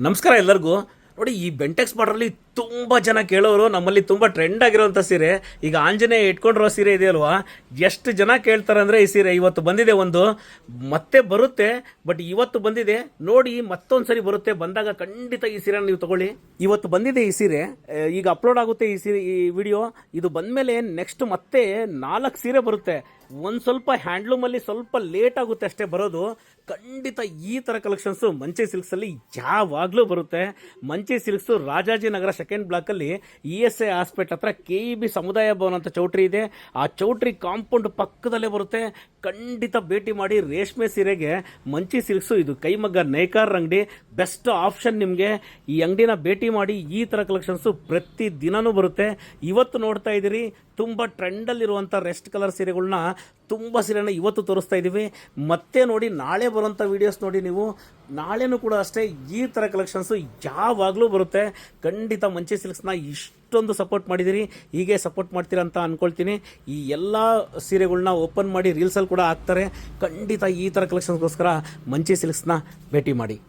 ನಮಸ್ಕಾರ ಎಲ್ಲರಿಗೂ. ನೋಡಿ, ಈ ಬೆಂಟೆಕ್ಸ್ ಬಾರ್ಡ್ರಲ್ಲಿ ತುಂಬ ಜನ ಕೇಳೋರು, ನಮ್ಮಲ್ಲಿ ತುಂಬ ಟ್ರೆಂಡ್ ಆಗಿರೋಂಥ ಸೀರೆ ಈಗ ಆಂಜನೇಯ ಇಟ್ಕೊಂಡಿರೋ ಸೀರೆ ಇದೆಯಲ್ವಾ, ಎಷ್ಟು ಜನ ಕೇಳ್ತಾರೆ ಅಂದರೆ ಈ ಸೀರೆ ಇವತ್ತು ಬಂದಿದೆ. ಒಂದು ಮತ್ತೆ ಬರುತ್ತೆ, ಬಟ್ ಇವತ್ತು ಬಂದಿದೆ ನೋಡಿ, ಮತ್ತೊಂದು ಸರಿ ಬರುತ್ತೆ. ಬಂದಾಗ ಖಂಡಿತ ಈ ಸೀರೆನ ನೀವು ತಗೊಳ್ಳಿ. ಇವತ್ತು ಬಂದಿದೆ ಈ ಸೀರೆ, ಈಗ ಅಪ್ಲೋಡ್ ಆಗುತ್ತೆ ಈ ಸೀರೆ, ಈ ವಿಡಿಯೋ. ಇದು ಬಂದಮೇಲೆ ನೆಕ್ಸ್ಟ್ ಮತ್ತೆ 4 ಸೀರೆ ಬರುತ್ತೆ. ಒಂದು ಸ್ವಲ್ಪ ಹ್ಯಾಂಡ್ಲೂಮಲ್ಲಿ ಸ್ವಲ್ಪ ಲೇಟ್ ಆಗುತ್ತೆ ಅಷ್ಟೇ ಬರೋದು. ಖಂಡಿತ ಈ ಥರ ಕಲೆಕ್ಷನ್ಸು ಮಂಚೆ ಸಿಲ್ಕ್ಸಲ್ಲಿ ಯಾವಾಗಲೂ ಬರುತ್ತೆ. ಮಂಚೆ ಸಿಲ್ಕ್ಸು ರಾಜಾಜಿನಗರ ಸೆಕೆಂಡ್ ಬ್ಲಾಕಲ್ಲಿ ESI ಹಾಸ್ಪಿಟಲ್ ಹತ್ರ KEB ಸಮುದಾಯ ಭವನ ಅಂತ ಚೌಟ್ರಿ ಇದೆ. ಆ ಚೌಟ್ರಿ ಕಾಂಪೌಂಡ್ ಪಕ್ಕದಲ್ಲೇ ಬರುತ್ತೆ. ಖಂಡಿತ ಭೇಟಿ ಮಾಡಿ. ರೇಷ್ಮೆ ಸೀರೆಗೆ ಮಂಚಿ ಸಿಲ್ಕ್ಸು ಇದು ಕೈಮಗ್ಗ ನೇಕಾರ್ ಅಂಗಡಿ, ಬೆಸ್ಟ್ ಆಪ್ಷನ್ ನಿಮಗೆ. ಈ ಅಂಗಡಿನ ಭೇಟಿ ಮಾಡಿ. ಈ ಥರ ಕಲೆಕ್ಷನ್ಸು ಪ್ರತಿ ದಿನವೂ ಬರುತ್ತೆ. ಇವತ್ತು ನೋಡ್ತಾ ಇದ್ದೀರಿ ತುಂಬ ಟ್ರೆಂಡಲ್ಲಿರುವಂಥ ರೆಸ್ಟ್ ಕಲರ್ ಸೀರೆಗಳನ್ನ, ತುಂಬ ಸೀರೆನ ಇವತ್ತು ತೋರಿಸ್ತಾ ಇದ್ದೀವಿ. ಮತ್ತೆ ನೋಡಿ, ನಾಳೆ ಬರುವಂಥ ವೀಡಿಯೋಸ್ ನೋಡಿ ನೀವು. ನಾಳೆನೂ ಕೂಡ ಅಷ್ಟೇ ಈ ಥರ ಕಲೆಕ್ಷನ್ಸು ಯಾವಾಗಲೂ ಬರುತ್ತೆ. ಖಂಡಿತ ಮಂಚೆ ಸಿಲ್ಕ್ಸ್ನ ಇಷ್ಟೊಂದು ಸಪೋರ್ಟ್ ಮಾಡಿದಿರಿ, ಹೀಗೆ ಸಪೋರ್ಟ್ ಮಾಡ್ತೀರಾ ಅಂತ ಅಂದ್ಕೊಳ್ತೀನಿ. ಈ ಎಲ್ಲ ಸೀರೆಗಳನ್ನ ಓಪನ್ ಮಾಡಿ ರೀಲ್ಸಲ್ಲಿ ಕೂಡ ಹಾಕ್ತಾರೆ. ಖಂಡಿತ ಈ ಥರ ಕಲೆಕ್ಷನ್ಸ್ಗೋಸ್ಕರ ಮಂಚೆ ಸಿಲ್ಕ್ಸ್ನ ಭೇಟಿ ಮಾಡಿ.